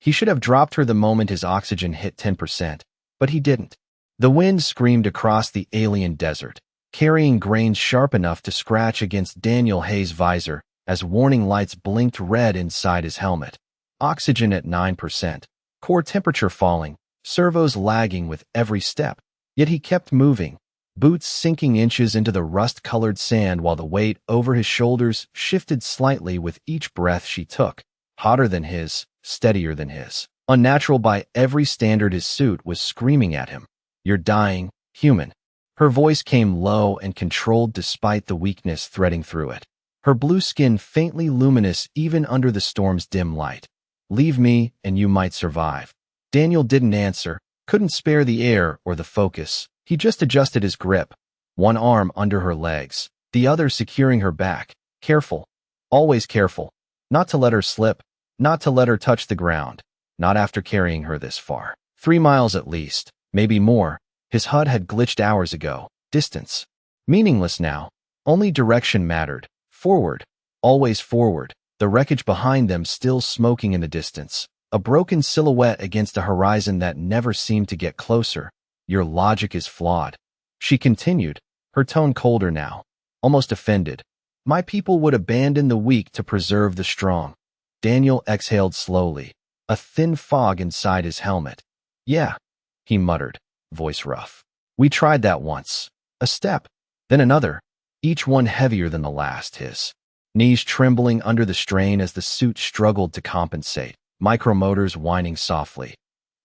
He should have dropped her the moment his oxygen hit 10%, but he didn't. The wind screamed across the alien desert, carrying grains sharp enough to scratch against Daniel Hayes' visor as warning lights blinked red inside his helmet. Oxygen at 9%, core temperature falling, servos lagging with every step. Yet he kept moving, boots sinking inches into the rust-colored sand while the weight over his shoulders shifted slightly with each breath she took. Hotter than his, steadier than his. Unnatural by every standard, his suit was screaming at him. "You're dying, human." Her voice came low and controlled despite the weakness threading through it. Her blue skin faintly luminous even under the storm's dim light. "Leave me, and you might survive." Daniel didn't answer, couldn't spare the air or the focus. He just adjusted his grip, one arm under her legs, the other securing her back. Careful, always careful, not to let her slip, not to let her touch the ground, not after carrying her this far. 3 miles at least, maybe more. His HUD had glitched hours ago. Distance. Meaningless now. Only direction mattered. Forward. Always forward. The wreckage behind them still smoking in the distance. A broken silhouette against a horizon that never seemed to get closer. "Your logic is flawed," she continued, her tone colder now, almost offended. "My people would abandon the weak to preserve the strong." Daniel exhaled slowly, a thin fog inside his helmet. "Yeah," he muttered, voice rough. "We tried that once. A step, then another, each one heavier than the last." His knees trembling under the strain as the suit struggled to compensate, micromotors whining softly.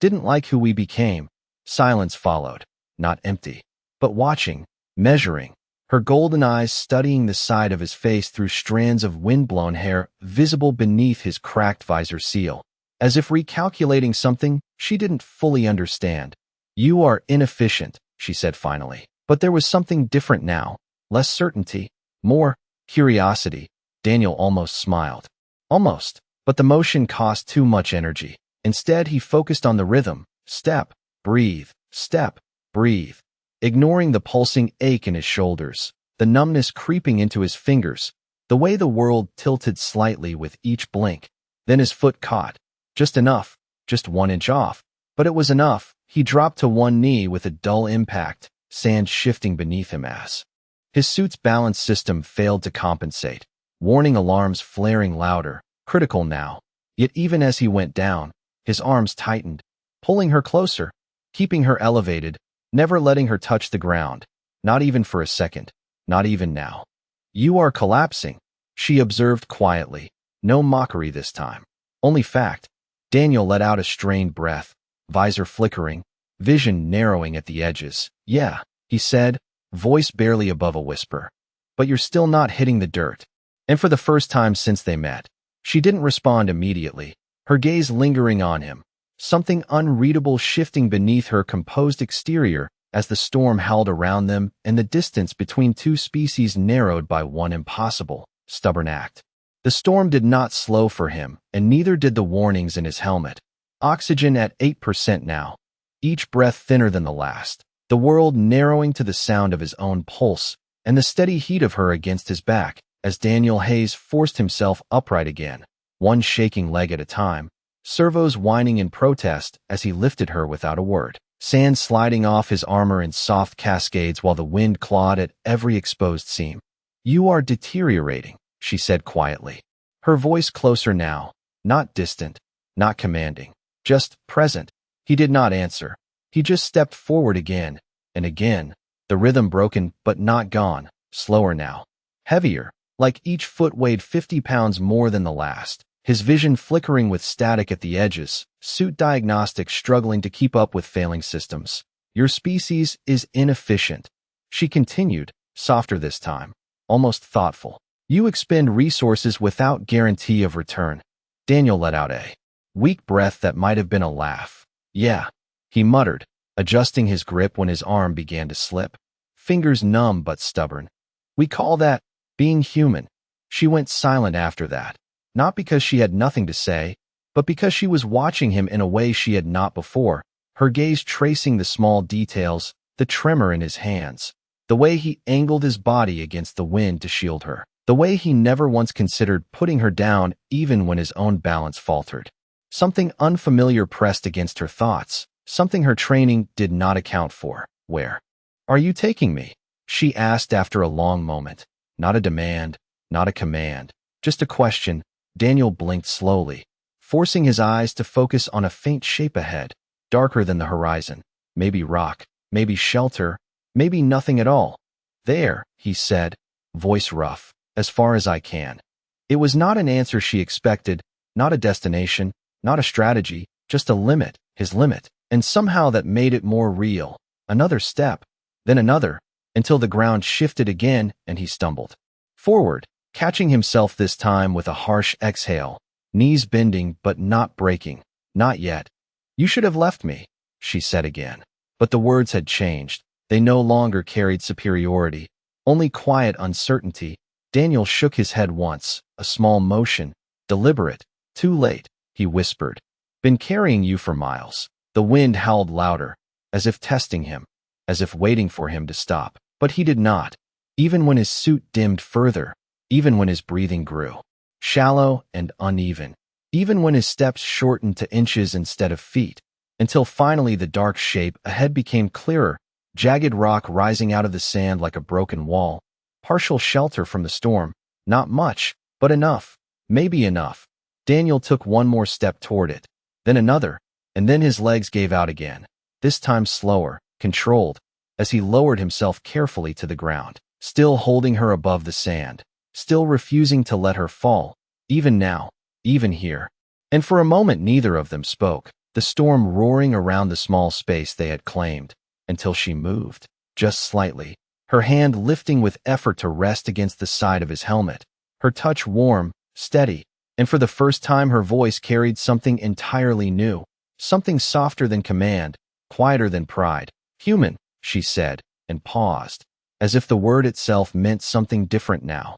"Didn't like who we became." Silence followed, not empty, but watching, measuring, her golden eyes studying the side of his face through strands of windblown hair visible beneath his cracked visor seal, as if recalculating something she didn't fully understand. "You are inefficient," she said finally. But there was something different now, less certainty, more curiosity. Daniel almost smiled. Almost, but the motion cost too much energy. Instead, he focused on the rhythm. Step, breathe, step, breathe. Ignoring the pulsing ache in his shoulders, the numbness creeping into his fingers, the way the world tilted slightly with each blink. Then his foot caught. Just enough, just 1 inch off. But it was enough. He dropped to one knee with a dull impact, sand shifting beneath him as his suit's balance system failed to compensate, warning alarms flaring louder, critical now. Yet even as he went down, his arms tightened, pulling her closer, keeping her elevated, never letting her touch the ground, not even for a second, not even now. "You are collapsing," she observed quietly, no mockery this time, only fact. Daniel let out a strained breath, visor flickering, vision narrowing at the edges. "Yeah," he said, voice barely above a whisper. "But you're still not hitting the dirt." And for the first time since they met, she didn't respond immediately, her gaze lingering on him, something unreadable shifting beneath her composed exterior as the storm howled around them and the distance between two species narrowed by one impossible, stubborn act. The storm did not slow for him, and neither did the warnings in his helmet. Oxygen at 8% now, each breath thinner than the last, the world narrowing to the sound of his own pulse and the steady heat of her against his back as Daniel Hayes forced himself upright again, one shaking leg at a time, servos whining in protest as he lifted her without a word, sand sliding off his armor in soft cascades while the wind clawed at every exposed seam. "You are deteriorating," she said quietly, her voice closer now, not distant, not commanding, just present. He did not answer. He just stepped forward again and again, the rhythm broken but not gone, slower now, heavier, like each foot weighed 50 pounds more than the last, his vision flickering with static at the edges, suit diagnostics struggling to keep up with failing systems. "Your species is inefficient," she continued, softer this time, almost thoughtful. "You expend resources without guarantee of return." Daniel let out a weak breath that might have been a laugh. "Yeah," he muttered, adjusting his grip when his arm began to slip, fingers numb but stubborn. "We call that being human." She went silent after that, not because she had nothing to say, but because she was watching him in a way she had not before, her gaze tracing the small details, the tremor in his hands, the way he angled his body against the wind to shield her, the way he never once considered putting her down even when his own balance faltered. Something unfamiliar pressed against her thoughts, something her training did not account for. Where are you taking me? She asked after a long moment. Not a demand, not a command, just a question. Daniel blinked slowly, forcing his eyes to focus on a faint shape ahead, darker than the horizon. Maybe rock, maybe shelter, maybe nothing at all. There, he said, voice rough, as far as I can. It was not an answer she expected, not a destination, not a strategy, just a limit, his limit, and somehow that made it more real. Another step, then another, until the ground shifted again and he stumbled forward, catching himself this time with a harsh exhale, knees bending but not breaking. Not yet. You should have left me, she said again. But the words had changed. They no longer carried superiority, only quiet uncertainty. Daniel shook his head once, a small motion, deliberate. Too late, he whispered. Been carrying you for miles. The wind howled louder, as if testing him, as if waiting for him to stop. But he did not, even when his suit dimmed further, even when his breathing grew shallow and uneven, even when his steps shortened to inches instead of feet, until finally the dark shape ahead became clearer, jagged rock rising out of the sand like a broken wall, partial shelter from the storm. Not much, but enough, maybe enough. Daniel took one more step toward it, then another, and then his legs gave out again, this time slower, controlled, as he lowered himself carefully to the ground, still holding her above the sand, still refusing to let her fall, even now, even here. And for a moment neither of them spoke, the storm roaring around the small space they had claimed, until she moved, just slightly, her hand lifting with effort to rest against the side of his helmet, her touch warm, steady, and for the first time her voice carried something entirely new, something softer than command, quieter than pride. Human, she said, and paused, as if the word itself meant something different now.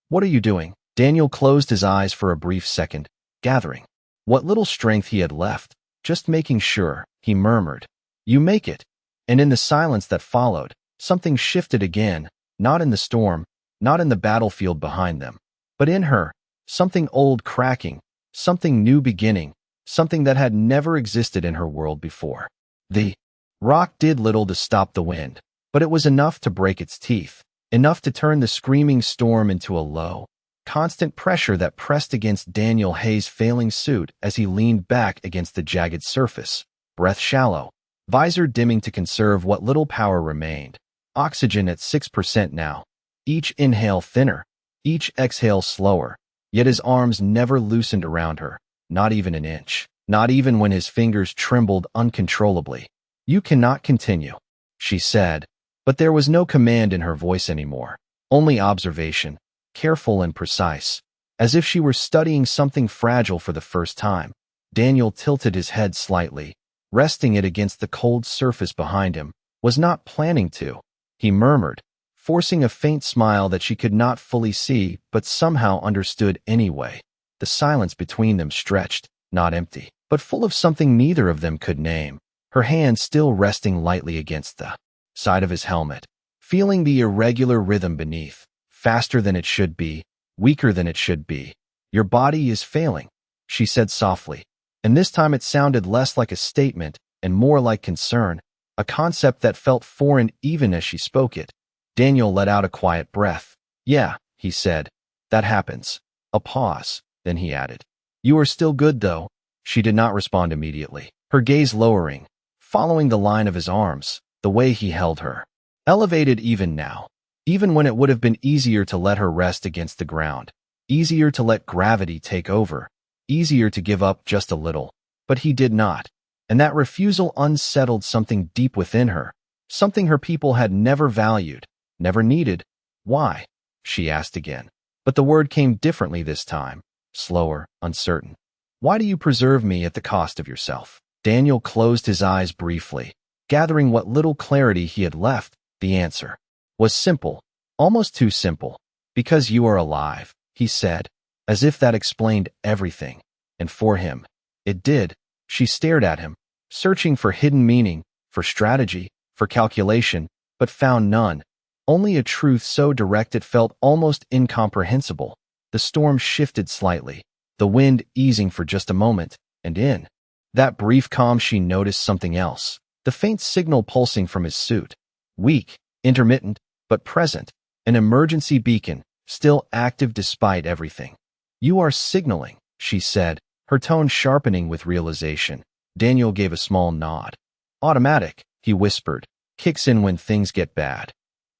What are you doing? Daniel closed his eyes for a brief second, gathering what little strength he had left, just making sure, he murmured. You make it. And in the silence that followed, something shifted again, not in the storm, not in the battlefield behind them, but in her, something old cracking, something new beginning, something that had never existed in her world before. The rock did little to stop the wind, but it was enough to break its teeth, enough to turn the screaming storm into a low, constant pressure that pressed against Daniel Hayes' failing suit as he leaned back against the jagged surface, breath shallow, visor dimming to conserve what little power remained, oxygen at 6% now, each inhale thinner, each exhale slower, yet his arms never loosened around her, not even an inch, not even when his fingers trembled uncontrollably. You cannot continue, she said, but there was no command in her voice anymore, only observation, careful and precise, as if she were studying something fragile for the first time. Daniel tilted his head slightly, resting it against the cold surface behind him, was not planning to. He murmured, forcing a faint smile that she could not fully see but somehow understood anyway. The silence between them stretched, not empty, but full of something neither of them could name, her hand still resting lightly against the side of his helmet, feeling the irregular rhythm beneath, faster than it should be, weaker than it should be. Your body is failing, she said softly, and this time it sounded less like a statement and more like concern, a concept that felt foreign even as she spoke it. Daniel let out a quiet breath. Yeah, he said, that happens. A pause, then he added. You are still good though. She did not respond immediately, her gaze lowering, following the line of his arms, the way he held her. Elevated even now, even when it would have been easier to let her rest against the ground, easier to let gravity take over, easier to give up just a little, but he did not, and that refusal unsettled something deep within her, something her people had never valued, never needed. Why? She asked again, but the word came differently this time, slower, uncertain. Why do you preserve me at the cost of yourself? Daniel closed his eyes briefly, gathering what little clarity he had left. The answer was simple, almost too simple. Because you are alive, he said, as if that explained everything. And for him, it did. She stared at him, searching for hidden meaning, for strategy, for calculation, but found none. Only a truth so direct it felt almost incomprehensible. The storm shifted slightly, the wind easing for just a moment, And in that brief calm she noticed something else. The faint signal pulsing from his suit. Weak, intermittent, but present. An emergency beacon, still active despite everything. "You are signaling," she said, her tone sharpening with realization. Daniel gave a small nod. "Automatic," he whispered, "kicks in when things get bad."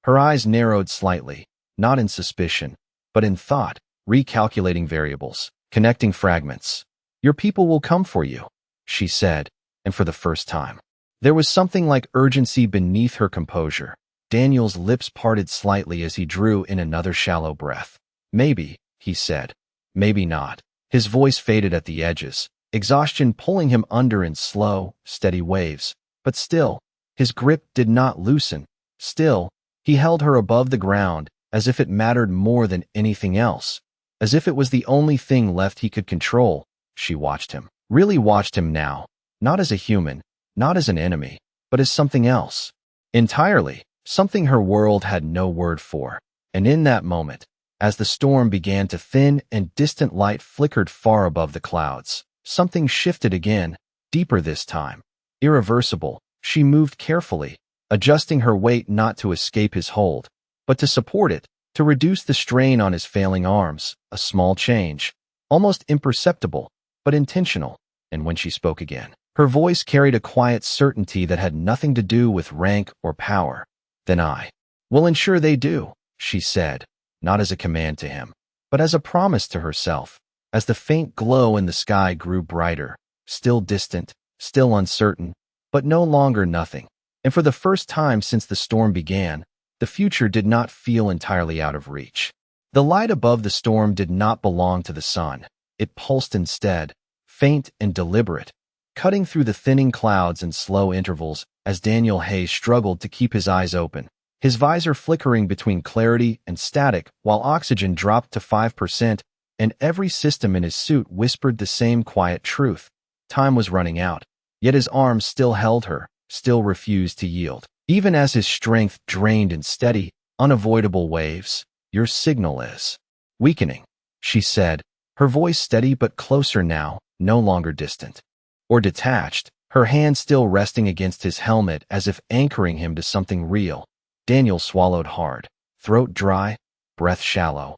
Her eyes narrowed slightly, not in suspicion, but in thought, recalculating variables, connecting fragments. "Your people will come for you," she said, and for the first time. There was something like urgency beneath her composure. Daniel's lips parted slightly as he drew in another shallow breath. "Maybe," he said. "Maybe not." His voice faded at the edges, exhaustion pulling him under in slow, steady waves. But still, his grip did not loosen. Still, he held her above the ground, as if it mattered more than anything else. As if it was the only thing left he could control. She watched him. Really watched him now. Not as a human, not as an enemy, but as something else. Entirely, something her world had no word for. And in that moment, as the storm began to thin and distant light flickered far above the clouds, something shifted again, deeper this time. Irreversible, she moved carefully, adjusting her weight not to escape his hold, but to support it, to reduce the strain on his failing arms. A small change, almost imperceptible, but intentional. And when she spoke again, her voice carried a quiet certainty that had nothing to do with rank or power. "Then I will ensure they do," she said, not as a command to him, but as a promise to herself. As the faint glow in the sky grew brighter, still distant, still uncertain, but no longer nothing. And for the first time since the storm began, the future did not feel entirely out of reach. The light above the storm did not belong to the sun. It pulsed instead, faint and deliberate, cutting through the thinning clouds in slow intervals as Daniel Hayes struggled to keep his eyes open, his visor flickering between clarity and static while oxygen dropped to 5%, and every system in his suit whispered the same quiet truth. Time was running out, yet his arms still held her, still refused to yield. Even as his strength drained in steady, unavoidable waves. "Your signal is weakening," she said, her voice steady but closer now, no longer distant or detached, her hand still resting against his helmet as if anchoring him to something real. Daniel swallowed hard, throat dry, breath shallow.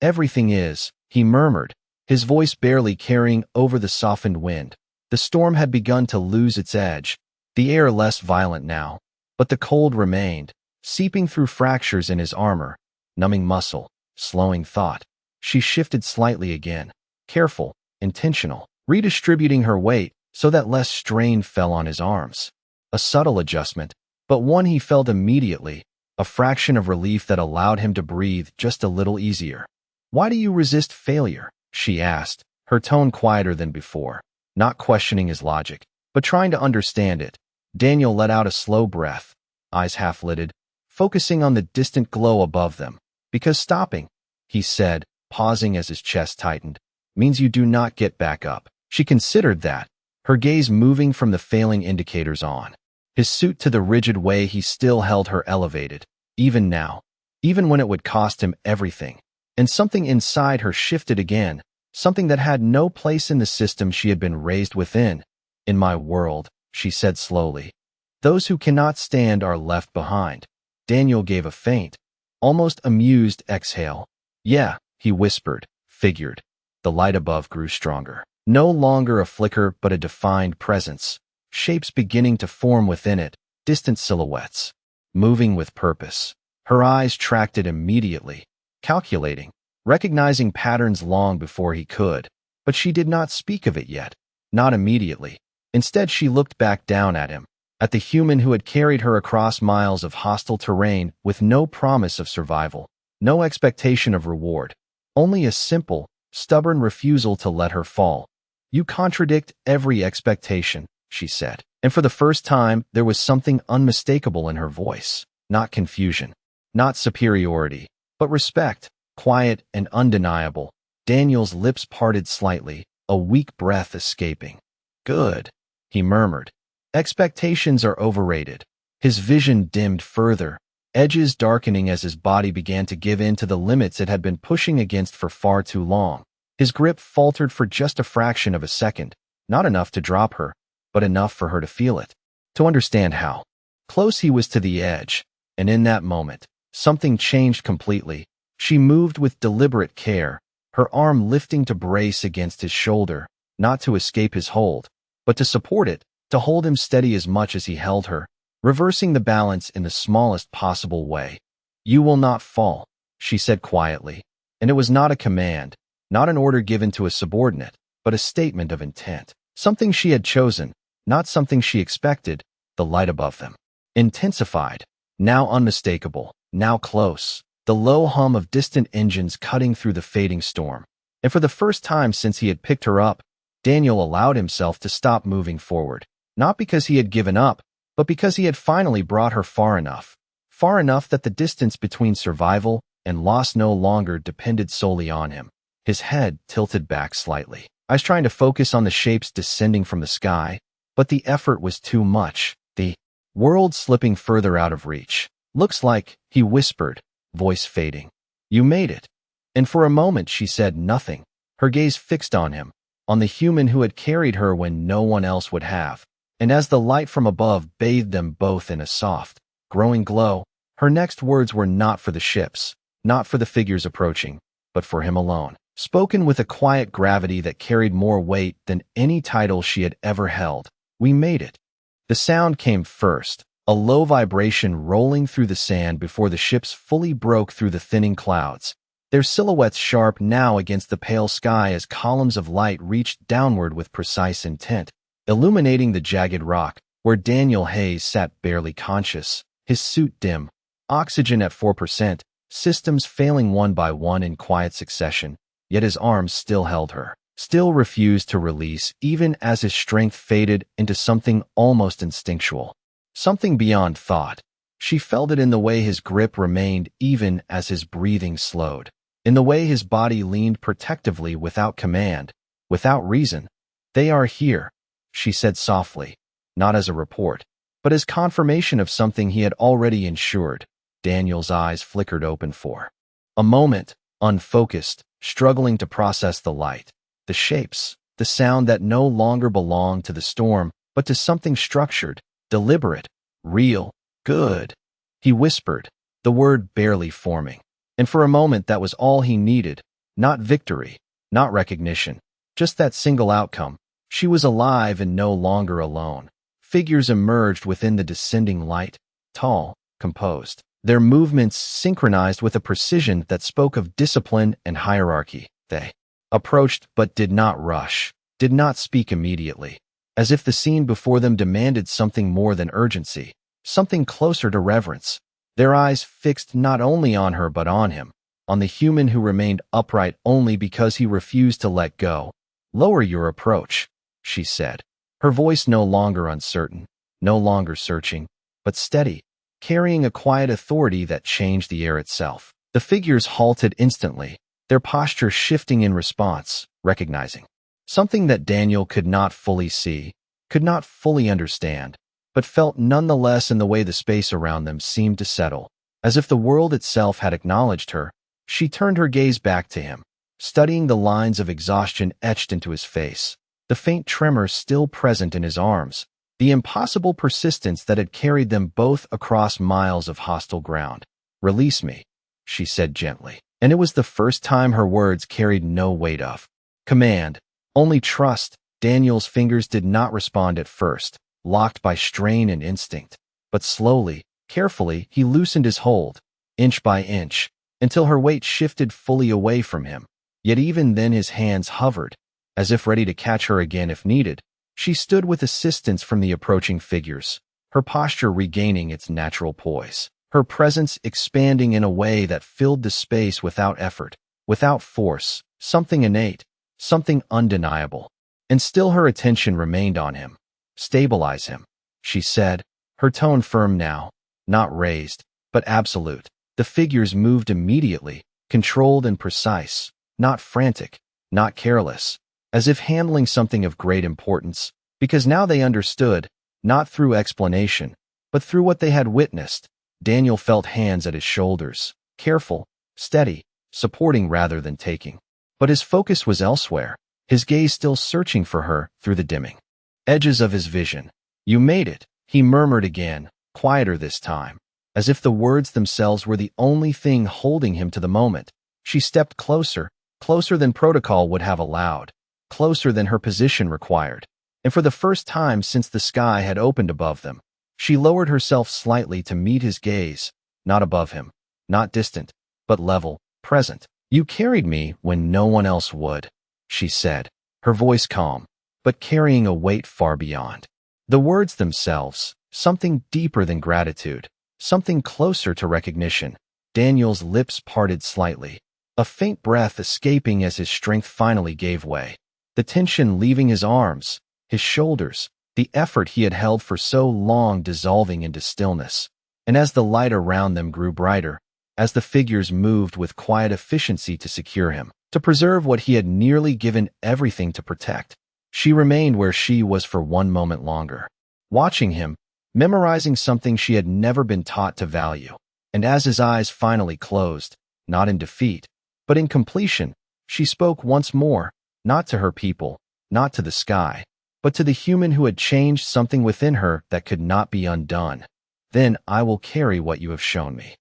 "Everything is," he murmured, his voice barely carrying over the softened wind. The storm had begun to lose its edge, the air less violent now, but the cold remained, seeping through fractures in his armor, numbing muscle, slowing thought. She shifted slightly again, careful, intentional, redistributing her weight so that less strain fell on his arms. A subtle adjustment, but one he felt immediately, a fraction of relief that allowed him to breathe just a little easier. "Why do you resist failure?" she asked, her tone quieter than before, not questioning his logic, but trying to understand it. Daniel let out a slow breath, eyes half-lidded, focusing on the distant glow above them. "Because stopping," he said, pausing as his chest tightened, "means you do not get back up." She considered that, her gaze moving from the failing indicators on his suit to the rigid way he still held her elevated, even now, even when it would cost him everything. And something inside her shifted again, something that had no place in the system she had been raised within. "In my world," she said slowly, "those who cannot stand are left behind." Daniel gave a faint, almost amused exhale. "Yeah," he whispered, figured. The light above grew stronger. No longer a flicker but a defined presence, shapes beginning to form within it, distant silhouettes, moving with purpose. Her eyes tracked it immediately, calculating, recognizing patterns long before he could. But she did not speak of it yet, not immediately. Instead she looked back down at him, at the human who had carried her across miles of hostile terrain with no promise of survival, no expectation of reward, only a simple, stubborn refusal to let her fall. "You contradict every expectation," she said. And for the first time, there was something unmistakable in her voice. Not confusion, not superiority, but respect, quiet and undeniable. Daniel's lips parted slightly, a weak breath escaping. "Good," he murmured. "Expectations are overrated." His vision dimmed further, edges darkening as his body began to give in to the limits it had been pushing against for far too long. His grip faltered for just a fraction of a second, not enough to drop her, but enough for her to feel it, to understand how close he was to the edge. And in that moment, something changed completely. She moved with deliberate care, her arm lifting to brace against his shoulder, not to escape his hold, but to support it, to hold him steady as much as he held her, reversing the balance in the smallest possible way. "You will not fall," she said quietly, and it was not a command, not an order given to a subordinate, but a statement of intent. Something she had chosen, not something she expected. The light above them intensified, now unmistakable, now close, the low hum of distant engines cutting through the fading storm. And for the first time since he had picked her up, Daniel allowed himself to stop moving forward, not because he had given up, but because he had finally brought her far enough that the distance between survival and loss no longer depended solely on him. His head tilted back slightly. I was trying to focus on the shapes descending from the sky, but the effort was too much, the world slipping further out of reach. "Looks like," he whispered, voice fading. "You made it." And for a moment she said nothing, her gaze fixed on him, on the human who had carried her when no one else would have. And as the light from above bathed them both in a soft, growing glow, her next words were not for the ships, not for the figures approaching, but for him alone, spoken with a quiet gravity that carried more weight than any title she had ever held. "We made it." The sound came first, a low vibration rolling through the sand before the ships fully broke through the thinning clouds, their silhouettes sharp now against the pale sky as columns of light reached downward with precise intent, illuminating the jagged rock, where Daniel Hayes sat barely conscious, his suit dim, oxygen at 4%, systems failing one by one in quiet succession, yet his arms still held her, still refused to release even as his strength faded into something almost instinctual, something beyond thought. She felt it in the way his grip remained even as his breathing slowed, in the way his body leaned protectively without command, without reason. "They are here," she said softly, not as a report, but as confirmation of something he had already ensured. Daniel's eyes flickered open for a moment, unfocused, struggling to process the light, the shapes, the sound that no longer belonged to the storm, but to something structured, deliberate, real. "Good," he whispered, the word barely forming. And for a moment that was all he needed, not victory, not recognition, just that single outcome. She was alive and no longer alone. Figures emerged within the descending light, tall, composed, their movements synchronized with a precision that spoke of discipline and hierarchy. They approached but did not rush, did not speak immediately, as if the scene before them demanded something more than urgency, something closer to reverence, their eyes fixed not only on her but on him, on the human who remained upright only because he refused to let go. "Lower your approach," she said, her voice no longer uncertain, no longer searching, but steady, carrying a quiet authority that changed the air itself. The figures halted instantly, their posture shifting in response, recognizing something that Daniel could not fully see, could not fully understand, but felt nonetheless in the way the space around them seemed to settle, as if the world itself had acknowledged her. She turned her gaze back to him, studying the lines of exhaustion etched into his face, the faint tremor still present in his arms, the impossible persistence that had carried them both across miles of hostile ground. "Release me," she said gently, and it was the first time her words carried no weight of command, only trust. Daniel's fingers did not respond at first, locked by strain and instinct, but slowly, carefully, he loosened his hold, inch by inch, until her weight shifted fully away from him. Yet even then his hands hovered, as if ready to catch her again if needed. She stood with assistance from the approaching figures, her posture regaining its natural poise, her presence expanding in a way that filled the space without effort, without force, something innate, something undeniable. And still her attention remained on him. "Stabilize him," she said, her tone firm now, not raised, but absolute. The figures moved immediately, controlled and precise, not frantic, not careless, as if handling something of great importance, because now they understood, not through explanation, but through what they had witnessed. Daniel felt hands at his shoulders, careful, steady, supporting rather than taking. But his focus was elsewhere. his gaze still searching for her through the dimming edges of his vision. "You made it," he murmured again, quieter this time, as if the words themselves were the only thing holding him to the moment. She stepped closer, closer than protocol would have allowed, closer than her position required, and for the first time since the sky had opened above them, she lowered herself slightly to meet his gaze, not above him, not distant, but level, present. "You carried me when no one else would," she said, her voice calm, but carrying a weight far beyond the words themselves, something deeper than gratitude, something closer to recognition. Daniel's lips parted slightly, a faint breath escaping as his strength finally gave way, the tension leaving his arms, his shoulders, the effort he had held for so long dissolving into stillness. And as the light around them grew brighter, as the figures moved with quiet efficiency to secure him, to preserve what he had nearly given everything to protect, she remained where she was for one moment longer, watching him, memorizing something she had never been taught to value. And as his eyes finally closed, not in defeat, but in completion, she spoke once more, not to her people, not to the sky, but to the human who had changed something within her that could not be undone. "Then I will carry what you have shown me."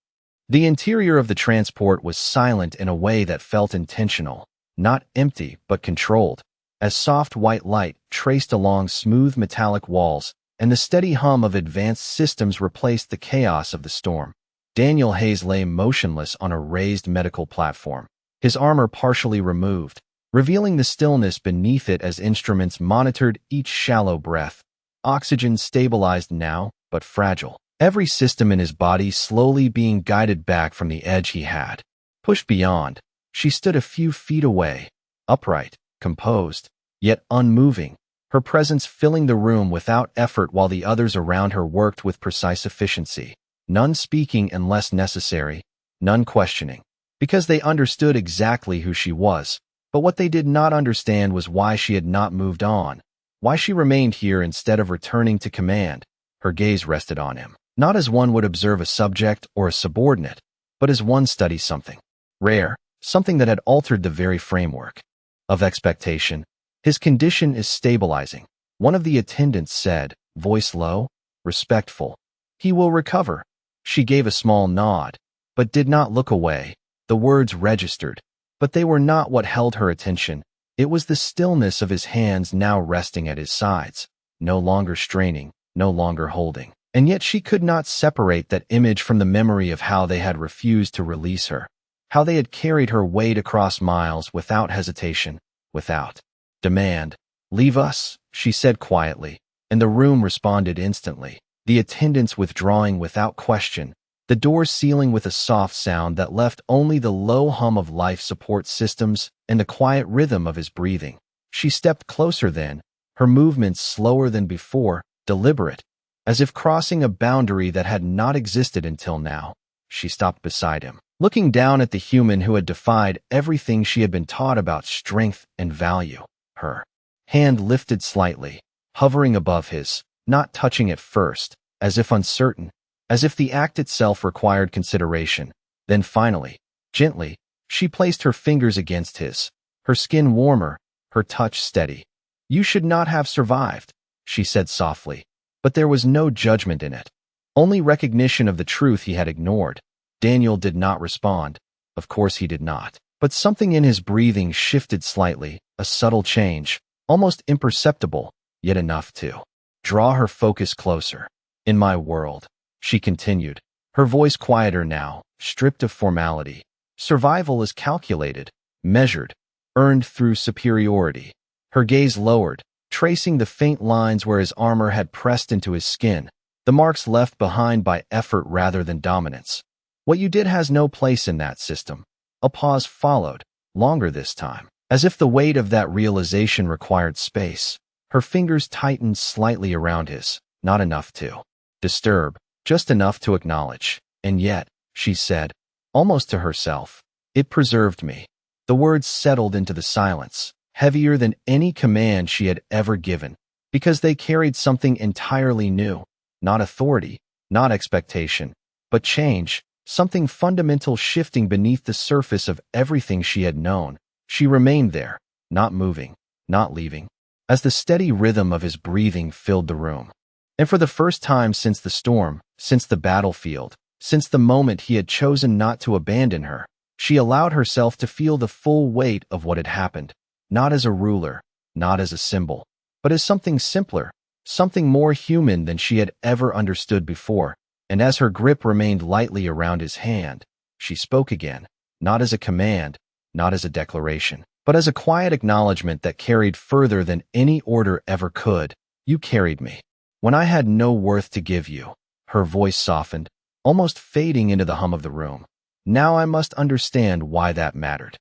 The interior of the transport was silent in a way that felt intentional, not empty but controlled, as soft white light traced along smooth metallic walls and the steady hum of advanced systems replaced the chaos of the storm. Daniel Hayes lay motionless on a raised medical platform, his armor partially removed, revealing the stillness beneath it as instruments monitored each shallow breath. Oxygen stabilized now, but fragile. Every system in his body slowly being guided back from the edge he had pushed beyond. She stood a few feet away, upright, composed, yet unmoving, her presence filling the room without effort while the others around her worked with precise efficiency, none speaking unless necessary, none questioning, because they understood exactly who she was. But what they did not understand was why she had not moved on, why she remained here instead of returning to command. Her gaze rested on him, not as one would observe a subject or a subordinate, but as one studies something rare, something that had altered the very framework of expectation. "His condition is stabilizing," one of the attendants said, voice low, respectful. "He will recover." She gave a small nod, but did not look away. The words registered, but they were not what held her attention. It was the stillness of his hands now resting at his sides, no longer straining, no longer holding. And yet she could not separate that image from the memory of how they had refused to release her, how they had carried her weight across miles without hesitation, without demand. "Leave us," she said quietly, and the room responded instantly, the attendants withdrawing without question, the door sealing with a soft sound that left only the low hum of life support systems and the quiet rhythm of his breathing. She stepped closer then, her movements slower than before, deliberate, as if crossing a boundary that had not existed until now. She stopped beside him, looking down at the human who had defied everything she had been taught about strength and value. Her hand lifted slightly, hovering above his, not touching at first, as if uncertain, as if the act itself required consideration. Then finally, gently, she placed her fingers against his, her skin warmer, her touch steady. "You should not have survived," she said softly, but there was no judgment in it, only recognition of the truth he had ignored. Daniel did not respond. Of course he did not. But something in his breathing shifted slightly, a subtle change, almost imperceptible, yet enough to draw her focus closer. "In my world," she continued, her voice quieter now, stripped of formality, "survival is calculated, measured, earned through superiority." Her gaze lowered, tracing the faint lines where his armor had pressed into his skin, the marks left behind by effort rather than dominance. "What you did has no place in that system." A pause followed, longer this time, as if the weight of that realization required space. Her fingers tightened slightly around his, not enough to disturb, just enough to acknowledge. "And yet," she said, almost to herself, "it preserved me." The words settled into the silence, heavier than any command she had ever given, because they carried something entirely new, not authority, not expectation, but change. Something fundamental shifting beneath the surface of everything she had known. She remained there, not moving, not leaving, as the steady rhythm of his breathing filled the room. And for the first time since the storm, since the battlefield, since the moment he had chosen not to abandon her, she allowed herself to feel the full weight of what had happened, not as a ruler, not as a symbol, but as something simpler, something more human than she had ever understood before. And as her grip remained lightly around his hand, she spoke again, not as a command, not as a declaration, but as a quiet acknowledgement that carried further than any order ever could. You carried me when I had no worth to give you. Her voice softened, almost fading into the hum of the room. Now I must understand why that mattered.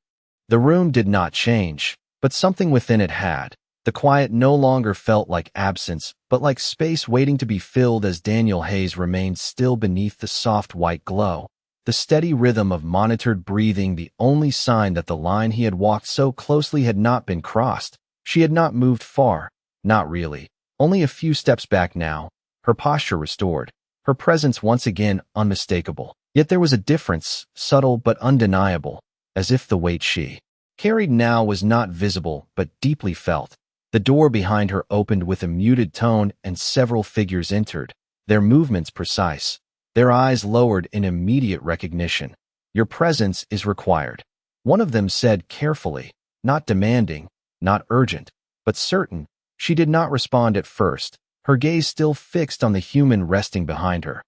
The room did not change, but something within it had. The quiet no longer felt like absence, but like space waiting to be filled as Daniel Hayes remained still beneath the soft white glow. The steady rhythm of monitored breathing, the only sign that the line he had walked so closely had not been crossed. She had not moved far, not really, only a few steps back now, her posture restored, her presence once again unmistakable. Yet there was a difference, subtle but undeniable, as if the weight she carried now was not visible but deeply felt. The door behind her opened with a muted tone and several figures entered, their movements precise, their eyes lowered in immediate recognition. Your presence is required, one of them said carefully, not demanding, not urgent, but certain. She did not respond at first, her gaze still fixed on the human resting behind her.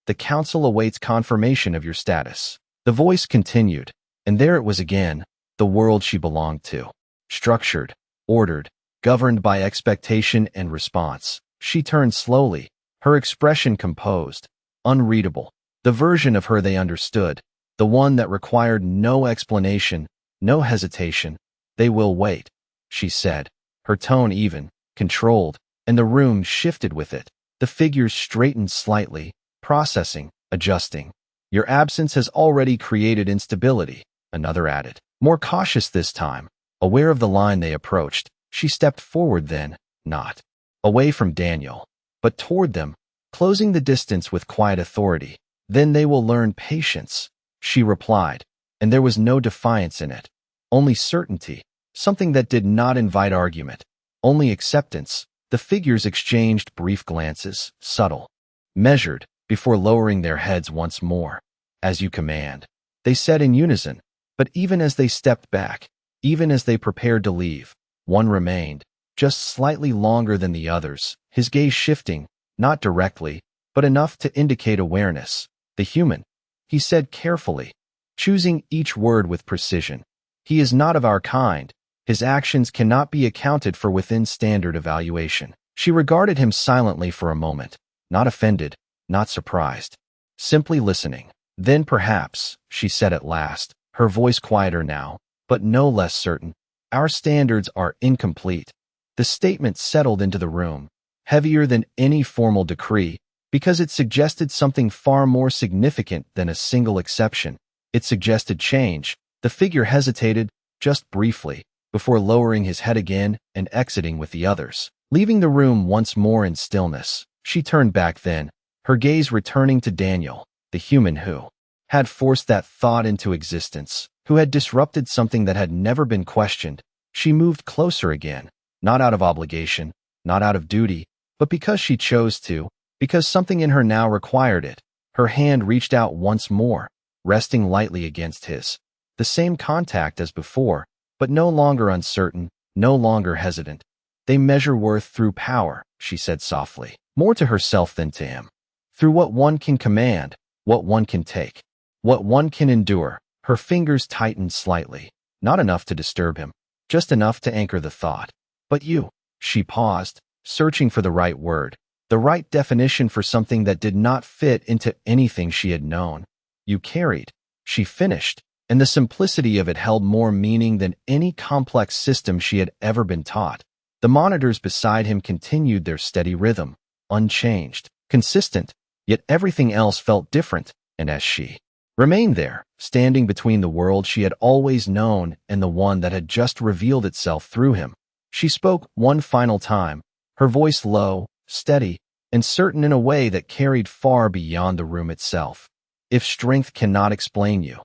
The council awaits confirmation of your status. The voice continued, and there it was again, the world she belonged to. Structured, ordered, governed by expectation and response. She turned slowly, her expression composed, unreadable. The version of her they understood, the one that required no explanation, no hesitation. They will wait, she said, her tone even, controlled, and the room shifted with it. The figures straightened slightly, processing, adjusting. Your absence has already created instability, another added. More cautious this time, aware of the line they approached, she stepped forward then, not away from Daniel, but toward them, closing the distance with quiet authority. Then they will learn patience, she replied, and there was no defiance in it, only certainty, something that did not invite argument, only acceptance. The figures exchanged brief glances, subtle, measured, before lowering their heads once more. As you command, they said in unison, but even as they stepped back, even as they prepared to leave, one remained, just slightly longer than the others, his gaze shifting, not directly, but enough to indicate awareness. The human, he said carefully, choosing each word with precision. He is not of our kind. His actions cannot be accounted for within standard evaluation. She regarded him silently for a moment, not offended, not surprised, simply listening. Then perhaps, she said at last, her voice quieter now, but no less certain, our standards are incomplete. The statement settled into the room, heavier than any formal decree, because it suggested something far more significant than a single exception. It suggested change. The figure hesitated, just briefly, before lowering his head again and exiting with the others. Leaving the room once more in stillness, she turned back then, her gaze returning to Daniel, the human who had forced that thought into existence, who had disrupted something that had never been questioned. She moved closer again, not out of obligation, not out of duty, but because she chose to, because something in her now required it. Her hand reached out once more, resting lightly against his. The same contact as before, but no longer uncertain, no longer hesitant. They measure worth through power, she said softly, more to herself than to him. Through what one can command, what one can take, what one can endure. Her fingers tightened slightly, not enough to disturb him, just enough to anchor the thought. But you, she paused, searching for the right word, the right definition for something that did not fit into anything she had known. You carried, she finished, and the simplicity of it held more meaning than any complex system she had ever been taught. The monitors beside him continued their steady rhythm, unchanged, consistent, yet everything else felt different, and as she remained there, standing between the world she had always known and the one that had just revealed itself through him, she spoke one final time, her voice low, steady, and certain in a way that carried far beyond the room itself. If strength cannot explain you,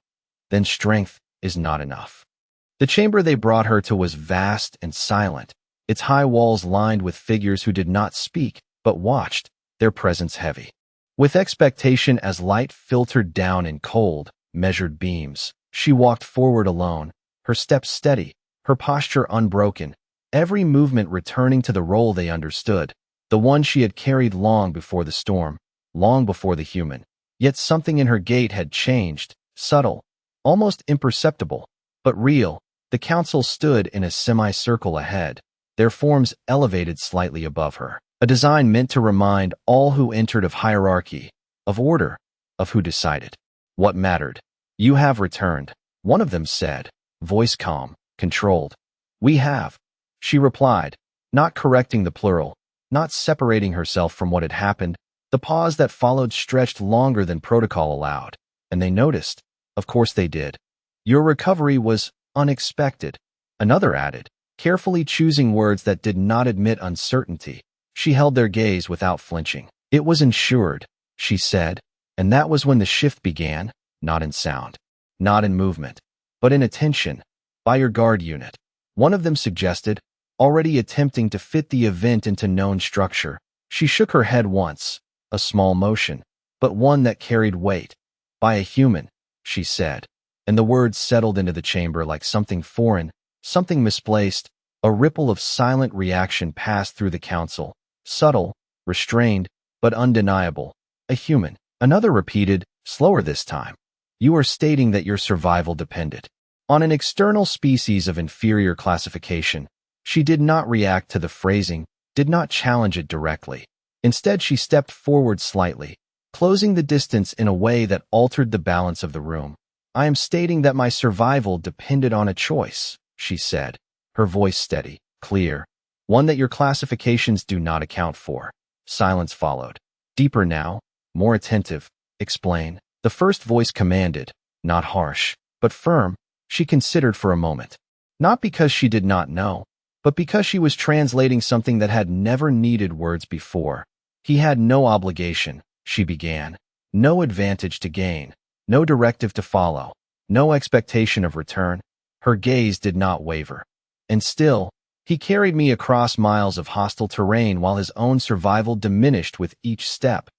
then strength is not enough. The chamber they brought her to was vast and silent, its high walls lined with figures who did not speak, but watched, their presence heavy. With expectation as light filtered down in cold, measured beams, she walked forward alone, her steps steady, her posture unbroken, every movement returning to the role they understood, the one she had carried long before the storm, long before the human. Yet something in her gait had changed, subtle, almost imperceptible, but real. The council stood in a semicircle ahead, their forms elevated slightly above her, a design meant to remind all who entered of hierarchy, of order, of who decided what mattered. "You have returned," one of them said, voice calm, controlled. "We have," she replied, not correcting the plural, not separating herself from what had happened. The pause that followed stretched longer than protocol allowed, and they noticed. Of course they did. "Your recovery was unexpected," another added, carefully choosing words that did not admit uncertainty. She held their gaze without flinching. "It was ensured," she said, and that was when the shift began, not in sound, not in movement, but in attention, by your guard unit. One of them suggested, already attempting to fit the event into known structure. She shook her head once, a small motion, but one that carried weight. "By a human," she said, and the words settled into the chamber like something foreign, something misplaced. A ripple of silent reaction passed through the council, subtle, restrained, but undeniable. "A human," another repeated, slower this time. "You are stating that your survival depended on an external species of inferior classification." She did not react to the phrasing, did not challenge it directly. Instead, she stepped forward slightly, closing the distance in a way that altered the balance of the room. "I am stating that my survival depended on a choice," she said, her voice steady, clear, "one that your classifications do not account for." Silence followed. Deeper now, more attentive. "Explain," the first voice commanded, not harsh, but firm. She considered for a moment. Not because she did not know, but because she was translating something that had never needed words before. "He had no obligation," she began, "no advantage to gain, no directive to follow, no expectation of return." Her gaze did not waver. "And still, he carried me across miles of hostile terrain while his own survival diminished with each step."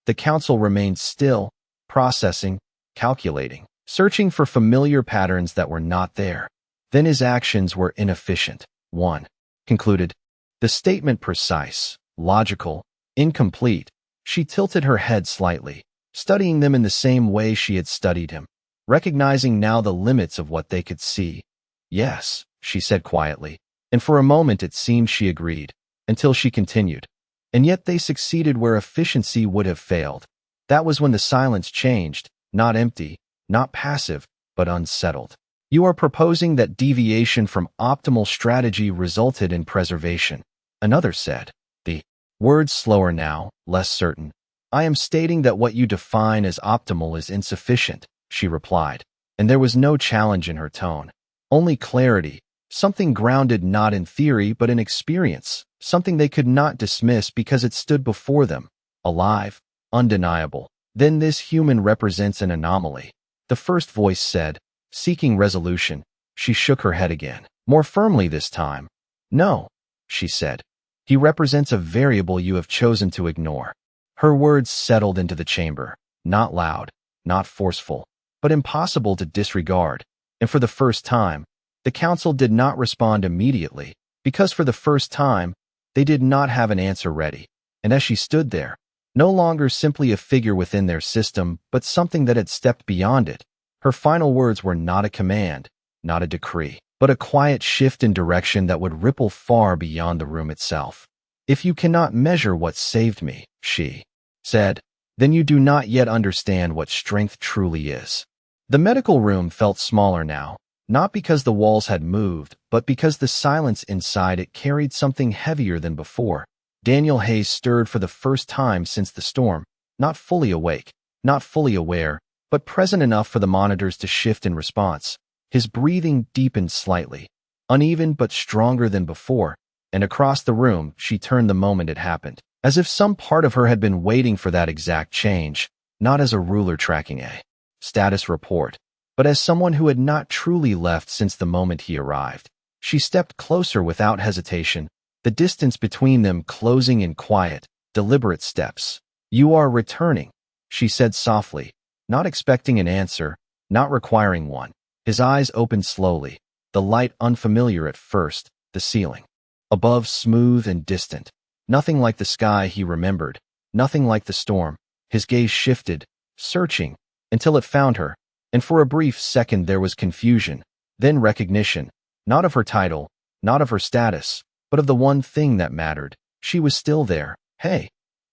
The council remained still, processing, calculating, searching for familiar patterns that were not there. "Then his actions were inefficient," one concluded. The statement precise, logical, incomplete. She tilted her head slightly, studying them in the same way she had studied him, recognizing now the limits of what they could see. "Yes," she said quietly, and for a moment it seemed she agreed, until she continued. "And yet they succeeded where efficiency would have failed." That was when the silence changed, not empty, not passive, but unsettled. "You are proposing that deviation from optimal strategy resulted in preservation," another said, the words slower now, less certain. "I am stating that what you define as optimal is insufficient," she replied, and there was no challenge in her tone, only clarity, something grounded not in theory but in experience, something they could not dismiss because it stood before them, alive, undeniable. "Then this human represents an anomaly," the first voice said, seeking resolution. She shook her head again, more firmly this time. "No," she said. "He represents a variable you have chosen to ignore." Her words settled into the chamber, not loud, not forceful, but impossible to disregard. And for the first time, the council did not respond immediately, because for the first time, they did not have an answer ready. And as she stood there, no longer simply a figure within their system, but something that had stepped beyond it, her final words were not a command, not a decree, but a quiet shift in direction that would ripple far beyond the room itself. "If you cannot measure what saved me," she said, "then you do not yet understand what strength truly is." The medical room felt smaller now, not because the walls had moved, but because the silence inside it carried something heavier than before. Daniel Hayes stirred for the first time since the storm, not fully awake, not fully aware, but present enough for the monitors to shift in response. His breathing deepened slightly, uneven but stronger than before, and across the room she turned the moment it happened, as if some part of her had been waiting for that exact change, not as a ruler tracking a status report, but as someone who had not truly left since the moment he arrived. She stepped closer without hesitation, the distance between them closing in quiet, deliberate steps. "You are returning," she said softly, not expecting an answer, not requiring one. His eyes opened slowly, the light unfamiliar at first, the ceiling. Above, smooth and distant. Nothing like the sky he remembered, nothing like the storm. His gaze shifted, searching, until it found her, and for a brief second there was confusion, then recognition, not of her title, not of her status, but of the one thing that mattered. She was still there. "Hey,"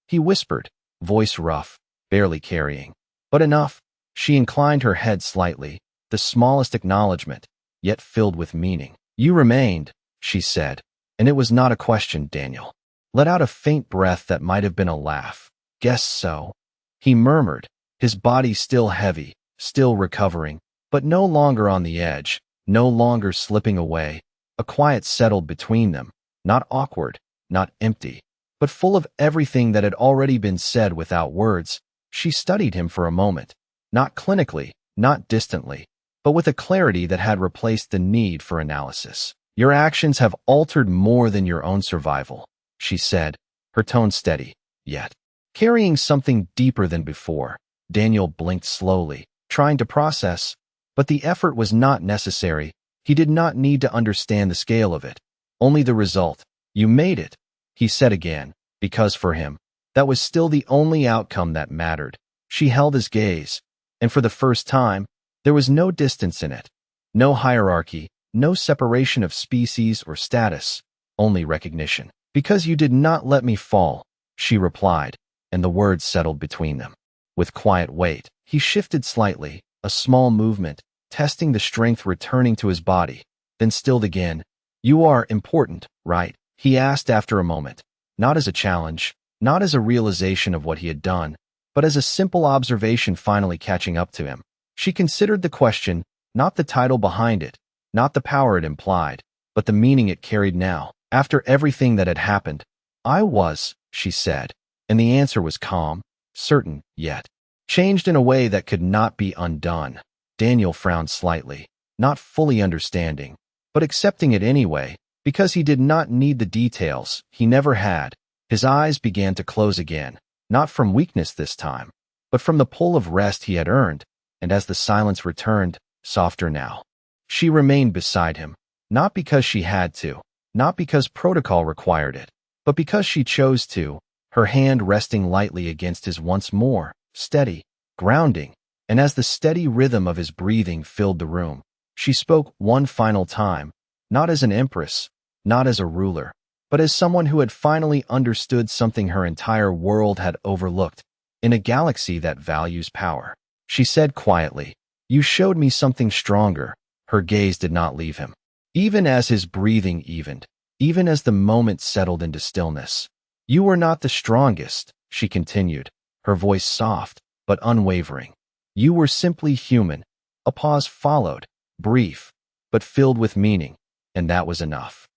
he whispered, voice rough, barely carrying. But enough. She inclined her head slightly, the smallest acknowledgement, yet filled with meaning. "You remained," she said, and it was not a question. Daniel let out a faint breath that might have been a laugh. "Guess so," he murmured, his body still heavy, still recovering, but no longer on the edge, no longer slipping away. A quiet settled between them, not awkward, not empty, but full of everything that had already been said without words. She studied him for a moment, not clinically, not distantly, but with a clarity that had replaced the need for analysis. "Your actions have altered more than your own survival," she said, her tone steady, yet carrying something deeper than before. Daniel blinked slowly, trying to process, but the effort was not necessary. He did not need to understand the scale of it, only the result. "You made it," he said again, because for him, that was still the only outcome that mattered. She held his gaze, and for the first time, there was no distance in it, no hierarchy, no separation of species or status, only recognition. "Because you did not let me fall," she replied, and the words settled between them. With quiet weight, he shifted slightly, a small movement, testing the strength returning to his body, then stilled again. "You are important, right?" he asked after a moment, not as a challenge, not as a realization of what he had done, but as a simple observation finally catching up to him. She considered the question, not the title behind it, not the power it implied, but the meaning it carried now, after everything that had happened. "I was," she said, and the answer was calm, certain, yet changed in a way that could not be undone. Daniel frowned slightly, not fully understanding, but accepting it anyway, because he did not need the details. He never had. His eyes began to close again, not from weakness this time, but from the pull of rest he had earned, and as the silence returned, softer now. She remained beside him, not because she had to, not because protocol required it, but because she chose to, her hand resting lightly against his once more, steady, grounding, and as the steady rhythm of his breathing filled the room, she spoke one final time, not as an empress, not as a ruler, but as someone who had finally understood something her entire world had overlooked. "In a galaxy that values power," she said quietly, "you showed me something stronger." Her gaze did not leave him, even as his breathing evened, even as the moment settled into stillness. "You were not the strongest," she continued, her voice soft but unwavering. "You were simply human." A pause followed, brief, but filled with meaning, and that was enough.